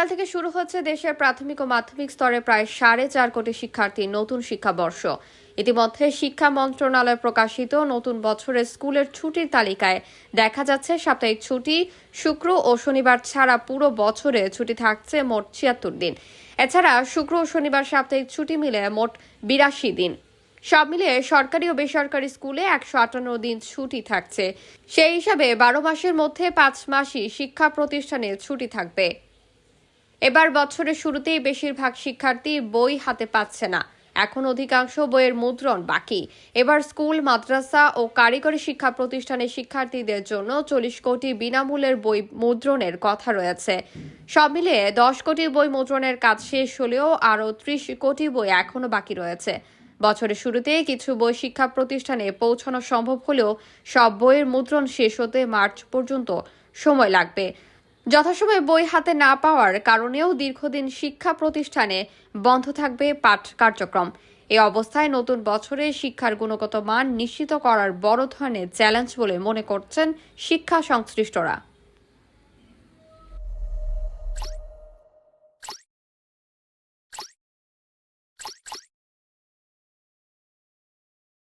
আগামীকাল থেকে শুরু হচ্ছে দেশের প্রাথমিক ও মাধ্যমিক স্তরে প্রায় 4.5 কোটি শিক্ষার্থীর নতুন শিক্ষাবর্ষ। ইতিমধ্যে শিক্ষা মন্ত্রণালয় প্রকাশিত নতুন বছরের স্কুলের ছুটির তালিকায় দেখা যাচ্ছে সাপ্তাহিক ছুটি শুক্র ও শনিবার ছাড়া পুরো বছরে ছুটি থাকছে মোট 76 দিন। এছাড়া শুক্র ও শনিবার সাপ্তাহিক ছুটি মিলে মোট 82 দিন। সব মিলিয়ে সরকারি ও বেসরকারি স্কুলে 158 দিন ছুটি থাকছে। সেই হিসাবে 12 মাসের মধ্যে 5 মাসই শিক্ষা প্রতিষ্ঠানে ছুটি থাকবে। এবার বছরের শুরুতেই বেশিরভাগ শিক্ষার্থী বই হাতে পাচ্ছে না, এখন অধিকাংশ বইয়ের মুদ্রণ বাকি। এবার স্কুল, মাদ্রাসা ও কারিগরি শিক্ষা প্রতিষ্ঠানের শিক্ষার্থীদের জন্য 40 কোটি বিনামূল্যের বই মুদ্রণের কথা রয়েছে। সব মিলিয়ে 10 কোটি বই মুদ্রণের কাজ শেষ হলেও আরও 30 কোটি বই এখনো বাকি রয়েছে। বছরের শুরুতে কিছু বই শিক্ষা প্রতিষ্ঠানে পৌঁছানো সম্ভব হলেও সব বইয়ের মুদ্রণ শেষ হতে মার্চ পর্যন্ত সময় লাগবে। যথাসময়ে বই হাতে না পাওয়ার কারণেও দীর্ঘদিন শিক্ষা প্রতিষ্ঠানে বন্ধ থাকবে পাঠ কার্যক্রম। এই অবস্থায় নতুন বছরে শিক্ষার গুণগত মান নিশ্চিত করার বড় ধরনের চ্যালেঞ্জ বলে মনে করছেন শিক্ষা সংশ্লিষ্টরা।